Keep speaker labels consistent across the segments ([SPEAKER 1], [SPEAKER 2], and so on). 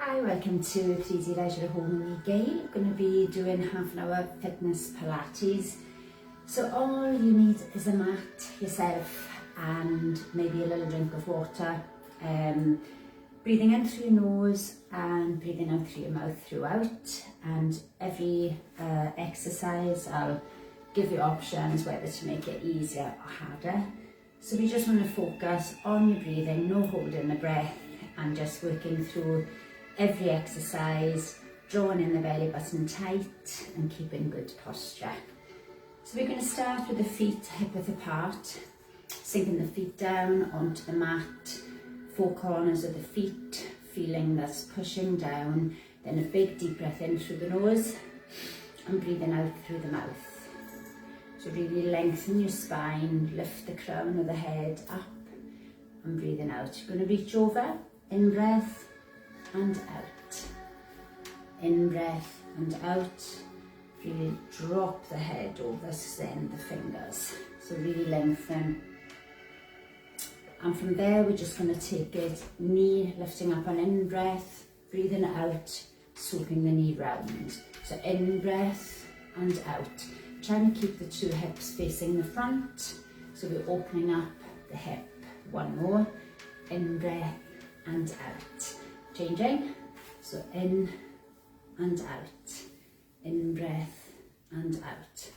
[SPEAKER 1] Hi, welcome to Easy Leisure at Home with me, Gail. I'm going to be doing half an hour fitness Pilates. So all you need is a mat, yourself, and maybe a little drink of water. Breathing in through your nose and breathing out through your mouth throughout. And every exercise I'll give you options whether to make it easier or harder. So we just want to focus on your breathing, no holding the breath, and just working through every exercise, drawing in the belly button tight and keeping good posture. So we're going to start with the feet hip width apart, sinking the feet down onto the mat, four corners of the feet, feeling that's pushing down, then a big deep breath in through the nose and breathing out through the mouth. So really lengthen your spine, lift the crown of the head up and breathing out. You're going to reach over, in breath and out. In breath and out. Really drop the head over, send the fingers. So really lengthen. And from there we're just going to take it, knee lifting up on in breath, breathing out, swooping the knee round. So in breath and out. Trying to keep the two hips facing the front. So we're opening up the hip. One more. In breath and out. Changing. So in and out. In breath and out.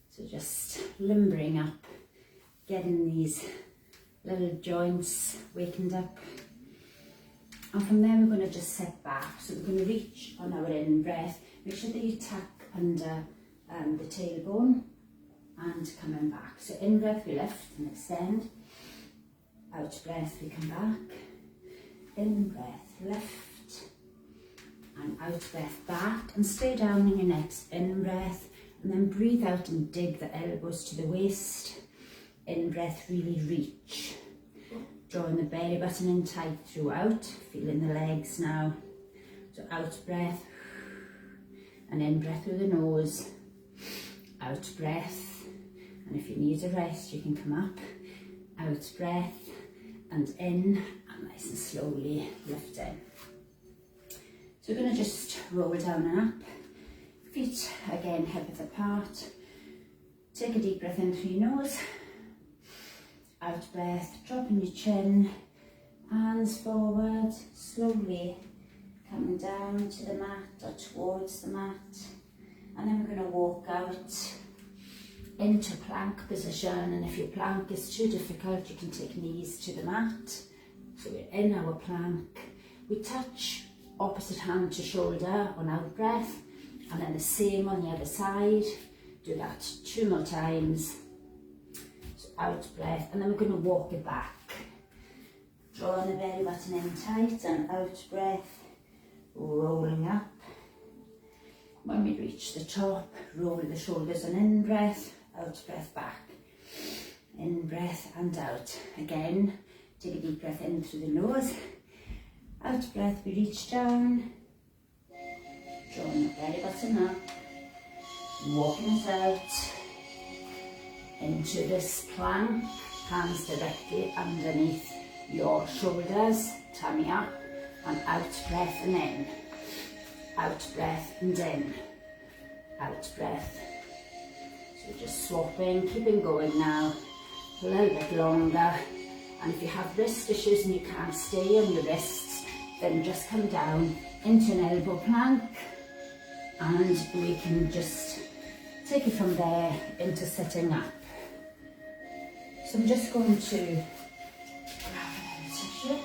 [SPEAKER 1] So just limbering up, getting these little joints wakened up. And from there we're going to just set back. So we're going to reach on our in breath. Make sure that you tuck under the tailbone and coming back. So in breath we lift and extend. Out breath we come back. In breath lift and out breath back, and stay down in your next in breath, and then breathe out and dig the elbows to the waist. In breath really reach, drawing the belly button in tight throughout, feeling the legs now. So out breath and in breath through the nose, out breath, and if you need a rest you can come up. Out breath and in, and nice and slowly lift in. So we're going to just roll down and up. Feet again hip width apart. Take a deep breath in through your nose. Out breath, dropping your chin, hands forward, slowly coming down to the mat or towards the mat. And then we're going to walk out into plank position, and if your plank is too difficult you can take knees to the mat. So we're in our plank, we touch opposite hand to shoulder on out breath, and then the same on the other side. Do that 2 more times. So out breath, and then we're going to walk it back, drawing the belly button in tight, and out breath, rolling up. When we reach the top, roll the shoulders and in breath, out breath back. In breath and out. Again, take a deep breath in through the nose. Out breath, we reach down, drawing the belly button up, walking it out into this plank, hands directly underneath your shoulders, tummy up, and out breath and in. Out breath and in. Out breath. So just swapping, keeping going now, a little bit longer. And if you have wrist issues and you can't stay on your wrists, then just come down into an elbow plank, and we can just take it from there into sitting up. So I'm just going to grab a tissue.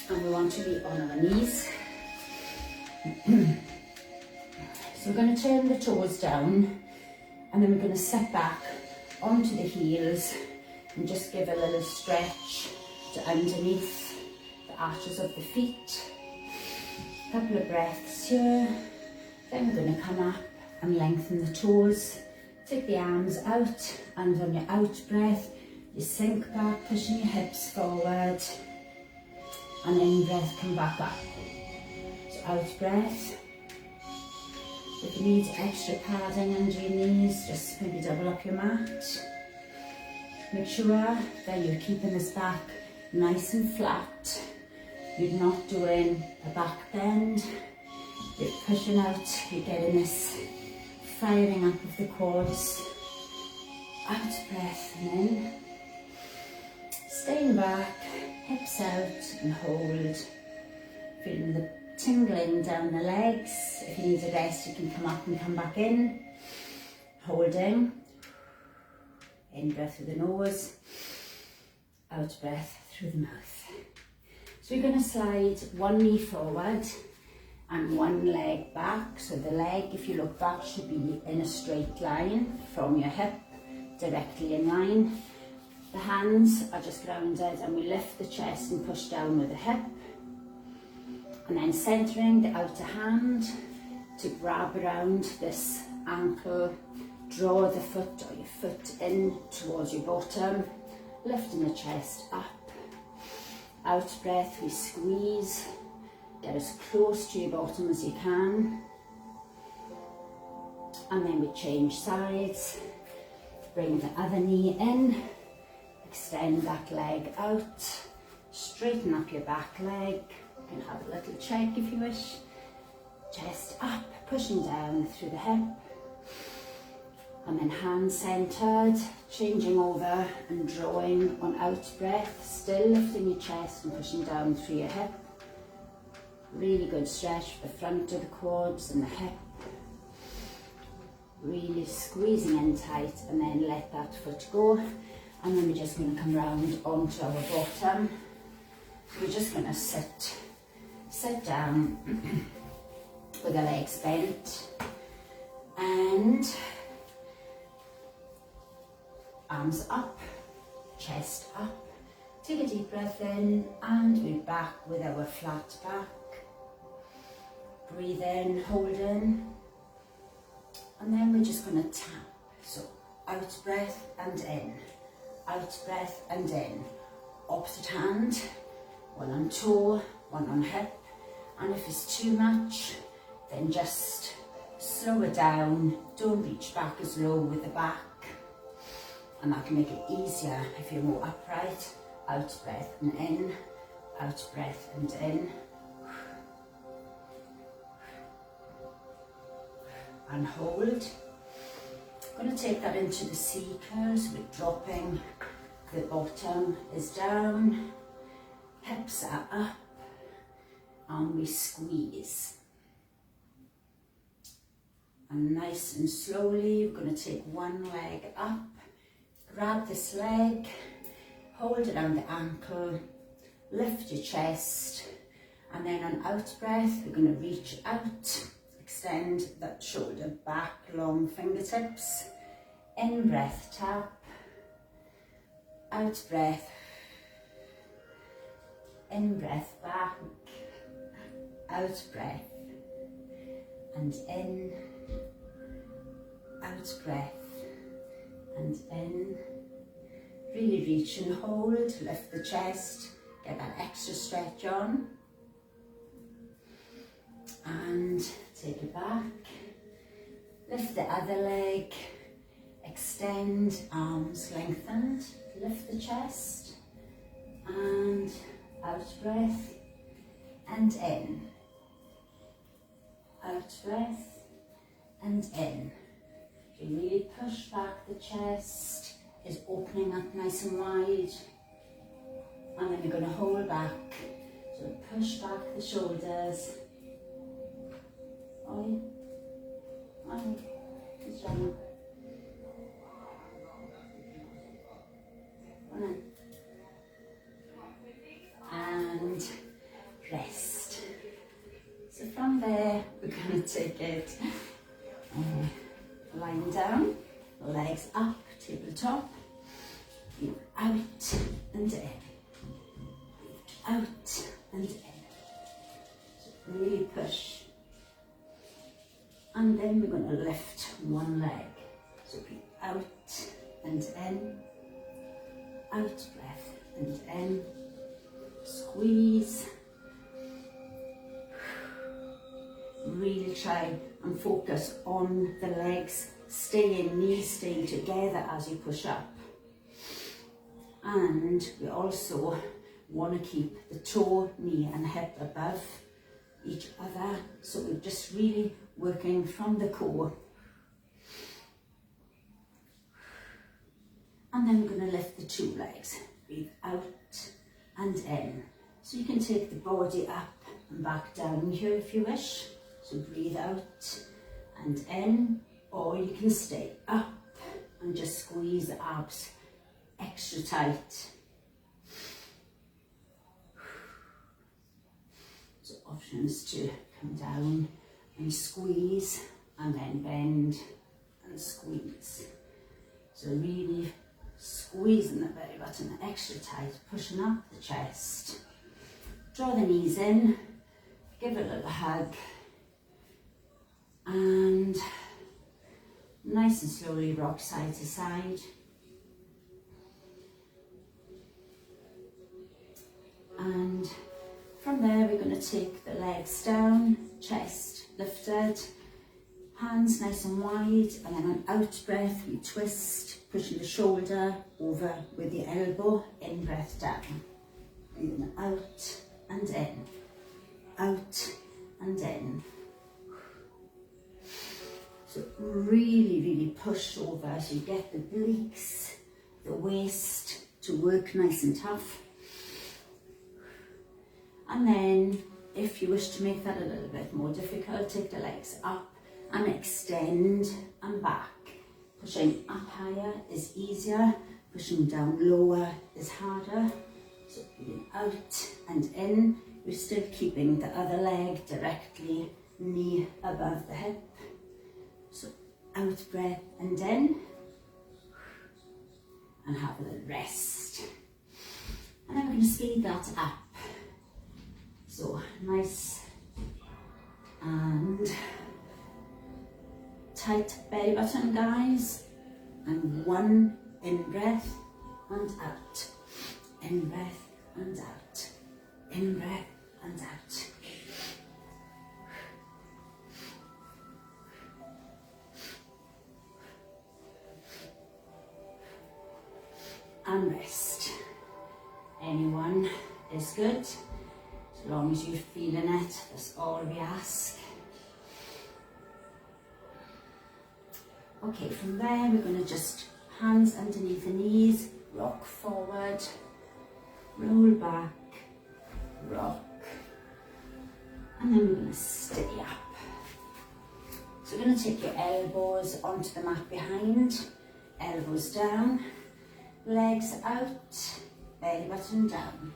[SPEAKER 1] And we want to be on our knees. So we're going to turn the toes down, and then we're going to sit back onto the heels and just give a little stretch to underneath the arches of the feet. A couple of breaths here. Then we're going to come up and lengthen the toes. Take the arms out, and on your out breath you sink back, pushing your hips forward, and in breath come back up. So out breath. If you need extra padding under your knees, just maybe double up your mat. Make sure that you're keeping this back nice and flat. You're not doing a back bend. You're pushing out, you're getting this firing up of the quads. Out breath and in. Staying back, hips out and hold. Feeling the tingling down the legs. If you need a rest, you can come up and come back in. Holding. In breath through the nose. Out breath through the mouth. So we're going to slide one knee forward and one leg back. So the leg, if you look back, should be in a straight line from your hip, directly in line. The hands are just grounded and we lift the chest and push down with the hip. And then centering the outer hand to grab around this ankle, draw the foot or your foot in towards your bottom, lifting the chest up. Out breath, we squeeze, get as close to your bottom as you can. And then we change sides, bring the other knee in, extend that leg out, straighten up your back leg. You can have a little check if you wish. Chest up, pushing down through the hip. And then hands centered, changing over and drawing on out breath, still lifting your chest and pushing down through your hip. Really good stretch for the front of the quads and the hip. Really squeezing in tight and then let that foot go. And then we're just going to come round onto our bottom. We're just going to sit down with the legs bent and arms up, chest up. Take a deep breath in and we're back with our flat back. Breathe in, hold in, and then we're just going to tap. So out breath and in, out breath and in. Opposite hand, one on toe, one on hip. And if it's too much, then just slow it down. Don't reach back as low with the back. And that can make it easier if you're more upright. Out breath and in, out breath and in. And hold. I'm going to take that into the C curls. We're dropping, the bottom is down, hips are up, and we squeeze. And nice and slowly, we're going to take one leg up, grab this leg, hold it around the ankle, lift your chest, and then on out breath, we're going to reach out, extend that shoulder back, long fingertips. In breath, tap. Out breath. In breath, back. Out breath. And in. Out breath. And in. Really reach and hold. Lift the chest. Get that extra stretch on. And take it back. Lift the other leg. Extend, arms lengthened. Lift the chest. And out breath. And in. Out breath. And in. You really push back the chest. Is opening up nice and wide. And then you're going to hold back. So push back the shoulders. Oi. Oi. Good job. And rest. So from there, we're going to take it lying down, legs up, tabletop, out and in, out and in. So really push. And then we're going to lift one leg. So breathe out and in, out breath and in, squeeze. Really try and focus on the legs, staying, knees staying together as you push up. And we also want to keep the toe, knee and hip above each other. So we're just really working from the core. And then we're going to lift the two legs. Breathe out and in. So you can take the body up and back down here if you wish. So breathe out and in, or you can stay up and just squeeze the abs extra tight. So options to come down and squeeze, and then bend and squeeze. So really squeezing the belly button extra tight, pushing up the chest. Draw the knees in, give it a little hug, and nice and slowly rock side to side. And from there we're going to take the legs down, chest lifted, hands nice and wide, and then on out breath we twist, pushing the shoulder over with the elbow, in breath down. Breathing out and in, out and in. So really, really push over so you get the obliques, the waist to work nice and tough. And then if you wish to make that a little bit more difficult, take the legs up and extend and back. Pushing up higher is easier, pushing down lower is harder. So breathing out and in, we're still keeping the other leg directly, knee above the hip. So out breath and in, and have a little rest. And then we're going to speed that up. So nice and tight belly button, guys. And one in breath and out. In breath and out. In breath and out. And rest. Anyone is good, as long as you're feeling it. That's all we ask. Okay, from there we're going to just hands underneath the knees, rock forward, roll back, rock, and then we're going to stay up. So we're going to take your elbows onto the mat behind, elbows down, legs out, belly button down.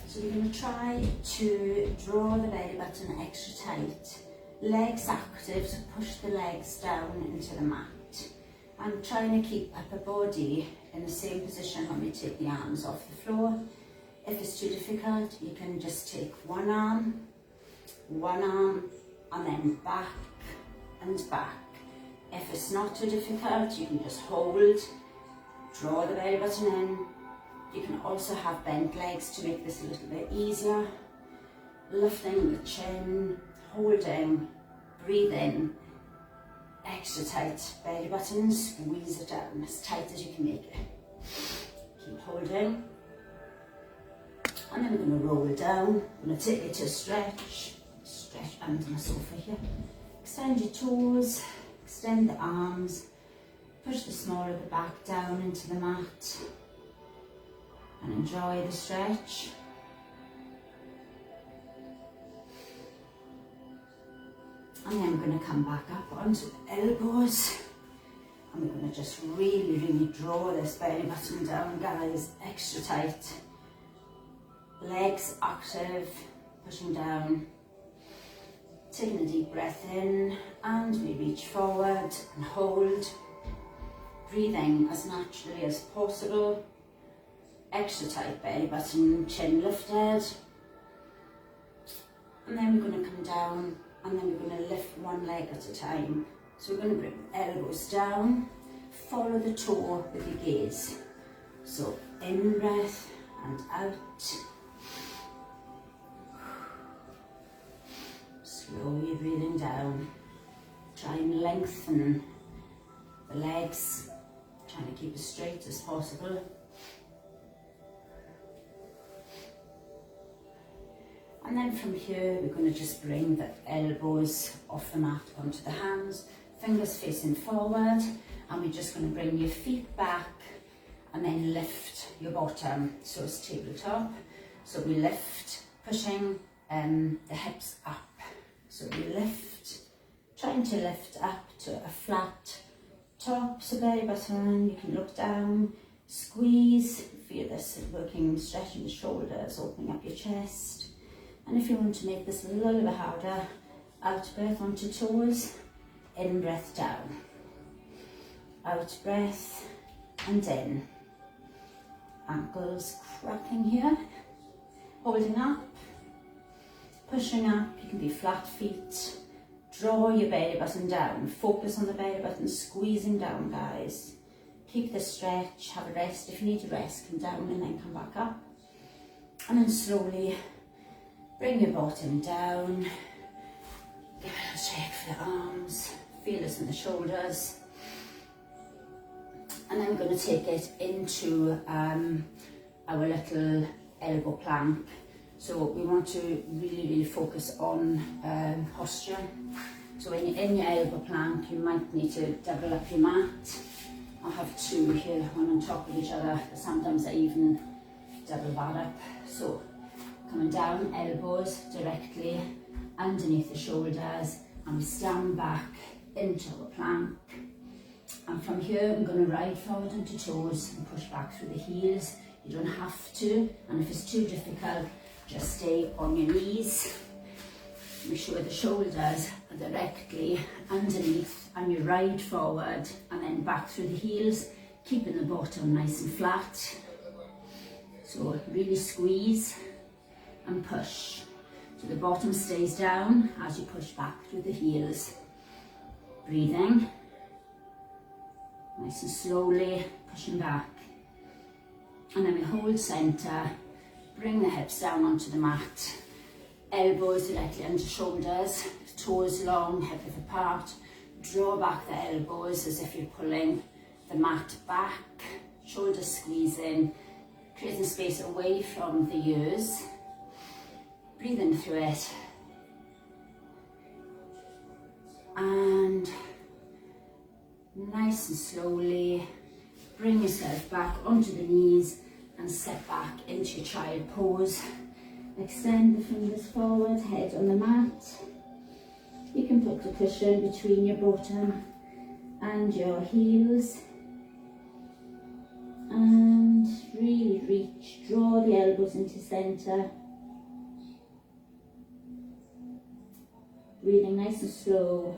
[SPEAKER 1] So we're going to try to draw the belly button extra tight, legs active, so push the legs down into the mat. I'm trying to keep upper body in the same position when we take the arms off the floor. If it's too difficult, you can just take one arm, and then back and back. If it's not too difficult, you can just hold, draw the belly button in. You can also have bent legs to make this a little bit easier. Lifting the chin, holding, breathe in, extra tight belly button, squeeze it down as tight as you can make it. Keep holding. And then we're going to roll down. I'm going to take it to a stretch under my sofa here. Extend your toes, extend the arms, push the small of the back down into the mat, and enjoy the stretch. And then we're going to come back up onto the elbows, and we're going to just really, really draw this belly button down, guys, extra tight. Legs active, pushing down. Taking a deep breath in, and we reach forward and hold. Breathing as naturally as possible. Extra tight belly button, chin lifted. And then we're going to come down, and then we're going to lift one leg at a time. So we're going to bring elbows down, follow the toe with your gaze. So in breath and out. Slowly breathing down. Try and lengthen the legs, trying to keep as straight as possible. And then from here, we're going to just bring the elbows off the mat onto the hands, fingers facing forward, and we're just going to bring your feet back and then lift your bottom, so it's tabletop. So we lift, pushing the hips up. So we lift, trying to lift up to a flat top, so belly button, you can look down, squeeze, feel this working, stretching the shoulders, opening up your chest. And if you want to make this a little bit harder, out breath onto toes, in breath down, out breath and in. Ankles cracking here, holding up, pushing up, you can be flat feet, draw your belly button down, focus on the belly button, squeezing down guys. Keep the stretch, have a rest. If you need to rest, come down and then come back up. And then slowly bring your bottom down, give it a check for the arms, feel this in the shoulders. And then we're going to take it into our little elbow plank. So we want to really focus on posture. So when you're in your elbow plank, you might need to double up your mat. I have two here, one on top of each other, but sometimes I even double that up. So coming down, elbows directly underneath the shoulders, and we stand back into our plank. And from here, I'm going to ride forward onto toes and push back through the heels. You don't have to, and if it's too difficult, just stay on your knees. Make sure the shoulders are directly underneath, and you ride forward and then back through the heels, keeping the bottom nice and flat. So really squeeze and push. So the bottom stays down as you push back through the heels. Breathing. Nice and slowly pushing back. And then we hold centre, bring the hips down onto the mat. Elbows directly under shoulders, toes long, hip width apart. Draw back the elbows as if you're pulling the mat back. Shoulders squeezing, creating space away from the ears. Breathing through it. And nice and slowly bring yourself back onto the knees and set back into your child pose. Extend the fingers forward, head on the mat. You can put the cushion between your bottom and your heels. And really reach, draw the elbows into centre. Breathing nice and slow.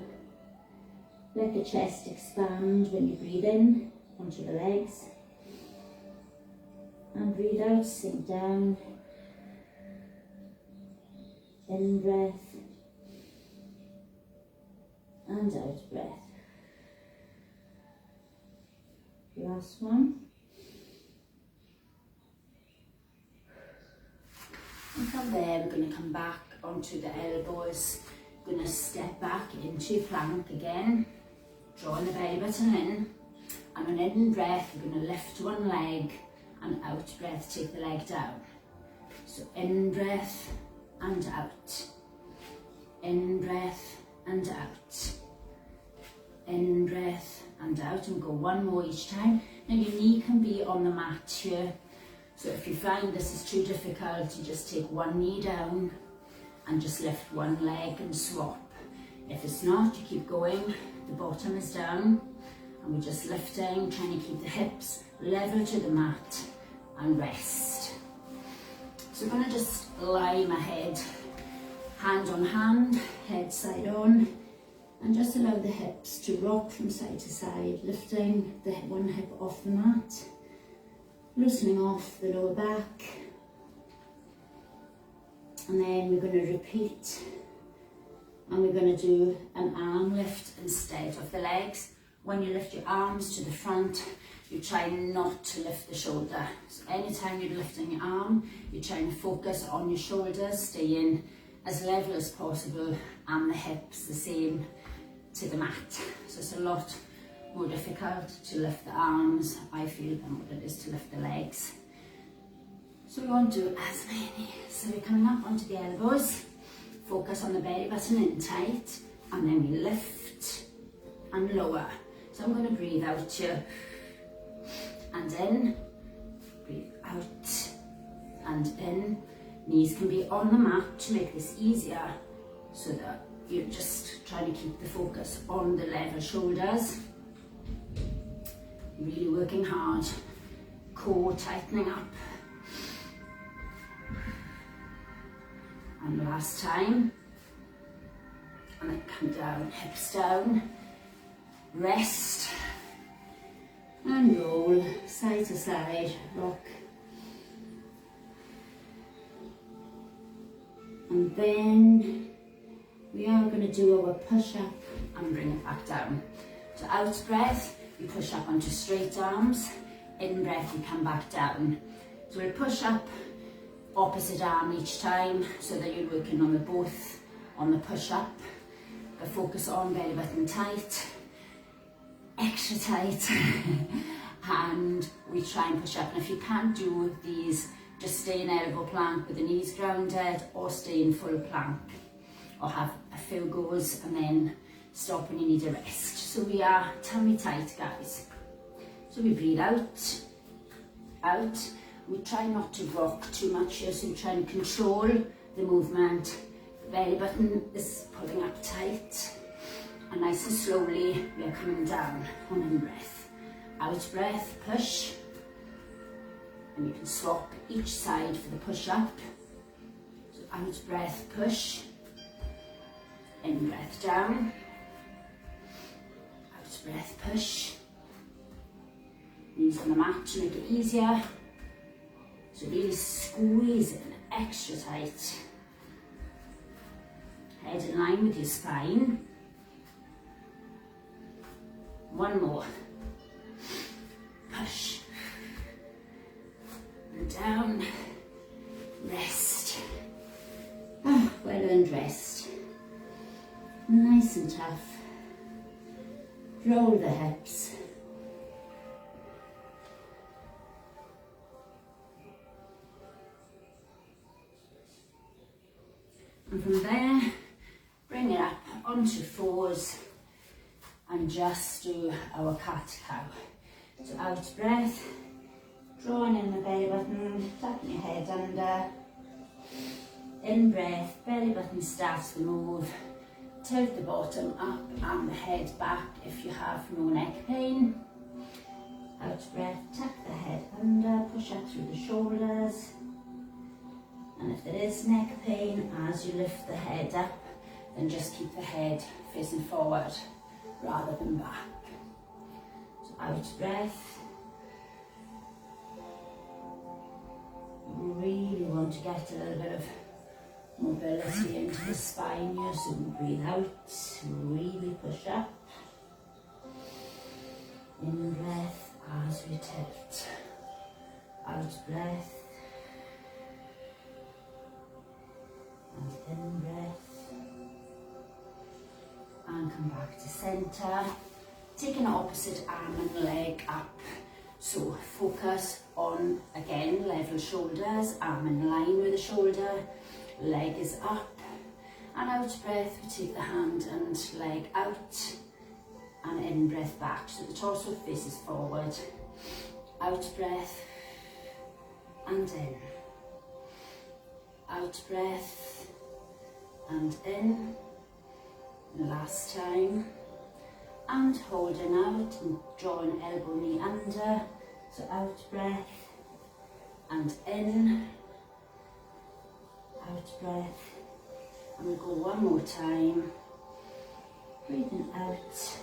[SPEAKER 1] Let the chest expand when you breathe in onto the legs. And breathe out, sink down. In breath. And out breath. Last one. And from there, we're going to come back onto the elbows. We're going to step back into plank again. Drawing the belly button in. And on in breath, we're going to lift one leg. And out breath, take the leg down. So in breath and out. In breath and out. In breath and out, and go one more each time. Now your knee can be on the mat here. So if you find this is too difficult, you just take one knee down and just lift one leg and swap. If it's not, you keep going. The bottom is down and we're just lifting, trying to keep the hips level to the mat and rest. So I'm going to just lie my head, hand on hand, head side on, and just allow the hips to rock from side to side, lifting the one hip off the mat, loosening off the lower back, and then we're going to repeat, and we're going to do an arm lift instead of the legs. When you lift your arms to the front, you try not to lift the shoulder. So anytime you're lifting your arm, you're trying to focus on your shoulders, staying as level as possible, and the hips the same to the mat. So it's a lot more difficult to lift the arms, I feel, than what it is to lift the legs. So So we won't do as many. So we're coming up onto the elbows, focus on the belly button in tight, and then we lift and lower. So I'm going to breathe out here, and in, breathe out, and in. Knees can be on the mat to make this easier, so that you're just trying to keep the focus on the level shoulders. Really working hard, core tightening up. And last time, and then come down, hips down, rest, and roll, side to side, rock. And then we are going to do our push up and bring it back down. So out breath, you push up onto straight arms, in breath you come back down. So we'll push up, opposite arm each time, so that you're working on the both, on the push up, but focus on belly button tight, extra tight, and we try and push up. And if you can't do these, just stay in elbow plank with the knees grounded, or stay in full plank, or have a few goes and then stop when you need a rest. So we are tummy tight, guys. So we breathe out, out. We try not to rock too much here, so we try and control the movement. The belly button is pulling up tight, and nice and slowly we are coming down on in breath. Out breath, push. And you can swap each side for the push up. So out breath, push. In breath, down. Out breath, push. Knees on the mat to make it easier. So really squeeze in extra tight. Head in line with your spine. One more. Push. Down, rest. Well earned rest. Nice and tough. Roll the hips. And from there, bring it up onto fours and just do our cat-cow. So out breath. Drawing in the belly button, tucking your head under. In breath, belly button starts to move. Tilt the bottom up and the head back if you have no neck pain. Out breath, tuck the head under, push up through the shoulders. And if there is neck pain, as you lift the head up, then just keep the head facing forward rather than back. So out breath. Really want to get a little bit of mobility into the spine here, so breathe out, really push up. In breath as we tilt. Out breath. And in breath. And come back to centre. Taking the opposite arm and leg up. So focus on, again, level shoulders, arm in line with the shoulder, leg is up, and out breath, we take the hand and leg out, and in breath back, so the torso faces forward. Out breath, and in. Out breath, and in. Last time. And holding out and drawing elbow knee under. So out breath and in. Out breath. And we go one more time. Breathing out.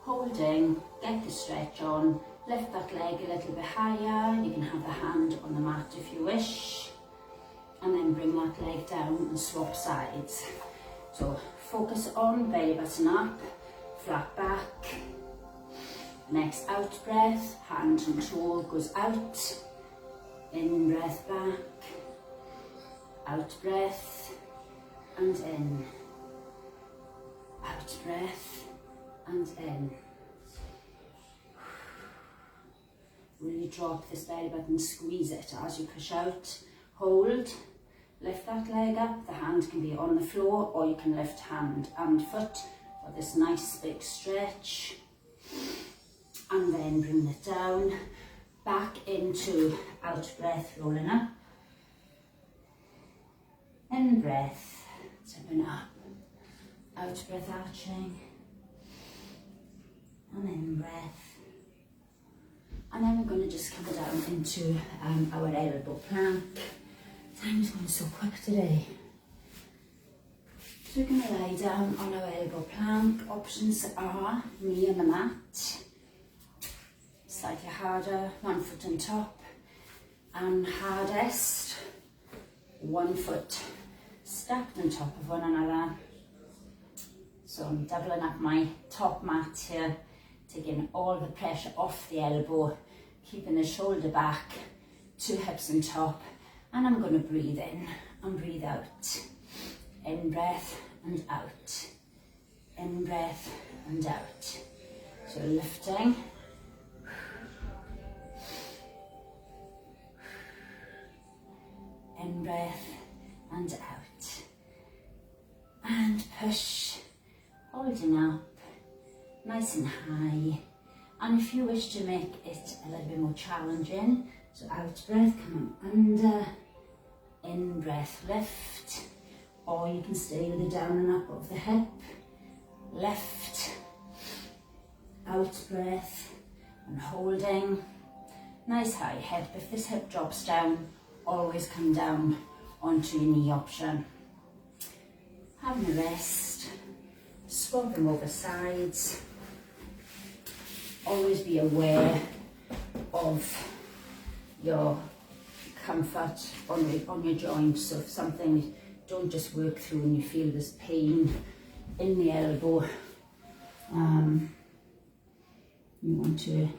[SPEAKER 1] Holding. Get the stretch on. Lift that leg a little bit higher. You can have a hand on the mat if you wish. And then bring that leg down and swap sides. So focus on belly button up. Flat back. Next out breath, hand and toe goes out. In breath back. Out breath and in. Out breath and in. Really drop this belly button, squeeze it as you push out. hold, lift that leg up. The hand can be on the floor, or you can lift hand and foot for this nice big stretch. And then bring it down, back into out breath, rolling up. In breath, tipping up. Out breath, arching. And in breath. And then we're going to just come down into our elbow plank. Time is going so quick today. So we're going to lie down on our elbow plank. Options are knee on the mat, slightly harder, 1 foot on top, and hardest, 1 foot stacked on top of one another. So I'm doubling up my top mat here, taking all the pressure off the elbow, keeping the shoulder back, 2 hips on top, and I'm going to breathe in and breathe out. In breath and out. In breath and out. So lifting. In breath and out. And push, holding up, nice and high. And if you wish to make it a little bit more challenging, so out breath, come under, in breath, lift, or you can stay with the down and up of the hip, lift, out breath, and holding, nice high hip. If this hip drops down, always come down onto your knee option. Having a rest, swapping over sides. Always be aware of your comfort on your joints. So if something, don't just work through and you feel this pain in the elbow. You want to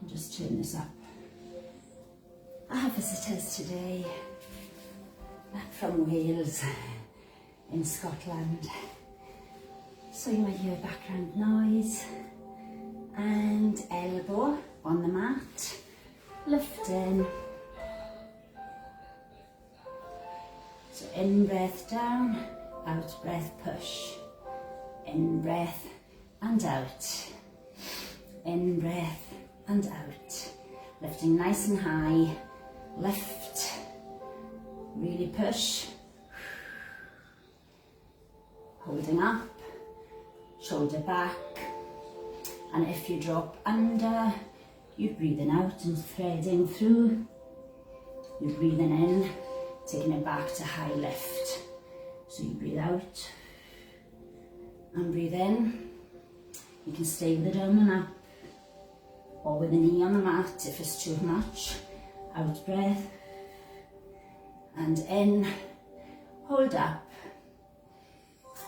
[SPEAKER 1] just turn this up. I have visitors today back from Wales in Scotland, so you might hear background noise. And elbow on the mat, lifting. So in breath down, out breath push. In breath and out. In breath and out. Lifting nice and high, lift, really push. Holding up, shoulder back. And if you drop under, you're breathing out and threading through. You're breathing in, taking it back to high lift. So you breathe out and breathe in. You can stay with the down and up, or with the knee on the mat if it's too much. Out breath and in, hold up,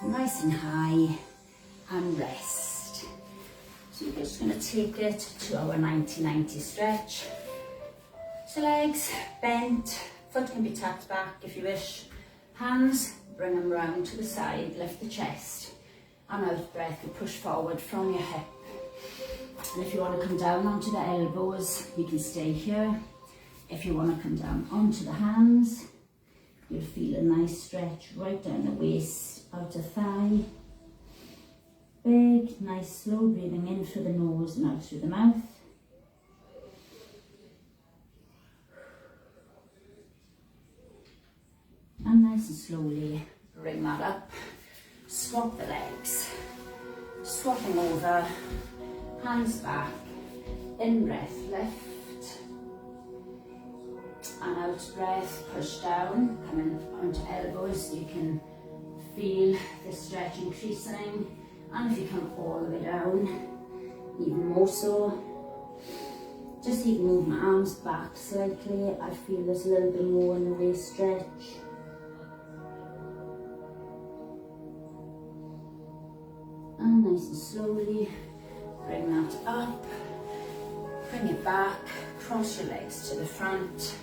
[SPEAKER 1] nice and high, and rest. So we're just going to take it to our 90-90 stretch. So legs bent, foot can be tapped back if you wish. Hands, bring them round to the side, lift the chest. And out breath, you push forward from your hip. And if you want to come down onto the elbows, you can stay here. If you want to come down onto the hands, you'll feel a nice stretch right down the waist, outer thigh. Big, nice, slow breathing in through the nose and out through the mouth. And nice and slowly bring that up. Swap the legs. Swapping over, hands back, in breath, lift. And out breath, push down, coming onto elbows. You can feel the stretch increasing. And if you come all the way down, even more so. Just even move my arms back slightly. I feel there's a little bit more in the waist stretch. And nice and slowly, bring that up. Bring it back, cross your legs to the front.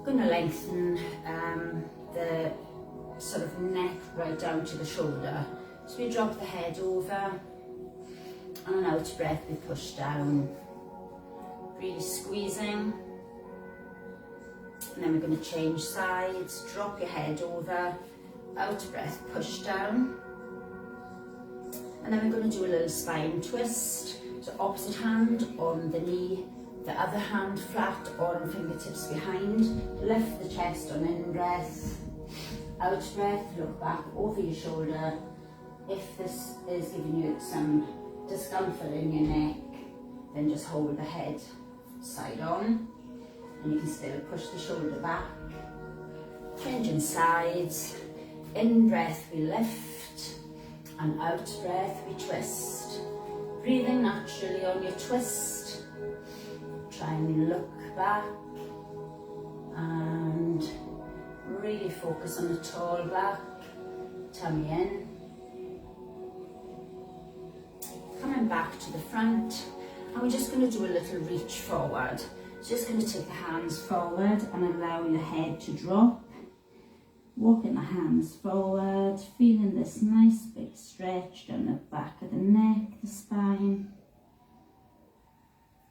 [SPEAKER 1] Gonna lengthen the sort of neck right down to the shoulder. So we drop the head over, and an out breath we push down, really squeezing, and then we're going to change sides. Drop your head over, out breath, push down. And then we're going to do a little spine twist. So opposite hand on the knee, the other hand flat on fingertips behind. Lift the chest on in breath. Out breath, look back over your shoulder. If this is giving you some discomfort in your neck, then just hold the head side on. And you can still push the shoulder back. Changing sides. In breath, we lift. And out breath, we twist. Breathing naturally on your twist. Try and look back. And really focus on the tall back. Tummy in. Coming back to the front. And we're just going to do a little reach forward. Just going to take the hands forward and allow your head to drop. Walking the hands forward, feeling this nice big stretch down the back of the neck, the spine.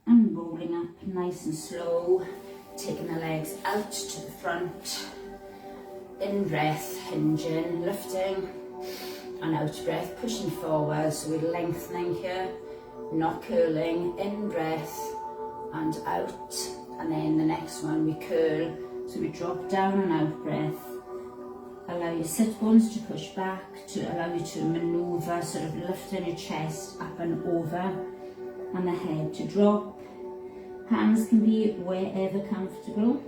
[SPEAKER 1] And rolling up nice and slow, taking the legs out to the front. In breath, hinging, lifting. And out breath, pushing forward, so we're lengthening here, not curling. In breath and out. And then the next one we curl, so we drop down and out breath. Allow your sit bones to push back, to allow you to manoeuvre, sort of lifting your chest up and over, and the head to drop. Hands can be wherever comfortable.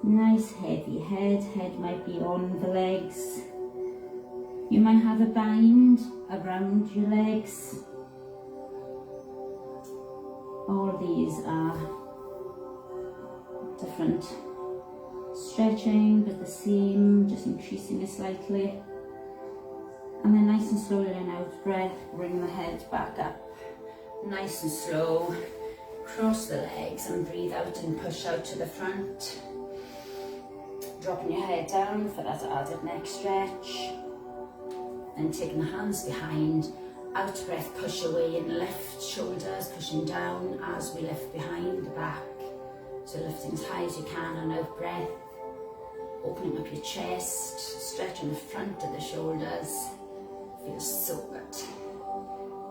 [SPEAKER 1] Nice heavy head, head might be on the legs. You might have a bind around your legs. All these are different stretching, but the same, just increasing it slightly. And then nice and slowly and out breath, bring the head back up. Nice and slow, cross the legs and breathe out and push out to the front. Dropping your head down for that added neck stretch. Then taking the hands behind, out breath, push away and lift, shoulders pushing down as we lift behind the back. So lifting as high as you can on out breath. Opening up your chest, stretching the front of the shoulders. Feels so good.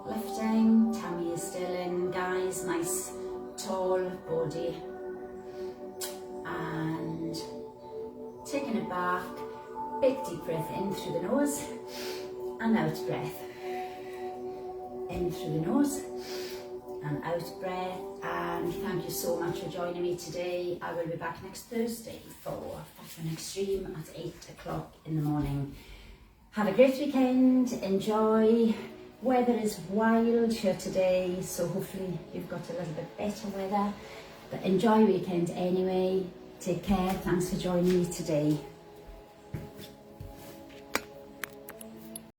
[SPEAKER 1] Lifting, tummy is still in, guys. Nice, tall body. And taking it back. Big deep breath in through the nose. And out breath. In through the nose. And out breath. And thank you so much for joining me today. I will be back next Thursday for an extreme at 8 o'clock in the morning. Have a great weekend, enjoy. Weather is wild here today, so hopefully you've got a little bit better weather. But enjoy your weekend anyway. Take care, thanks for joining me today.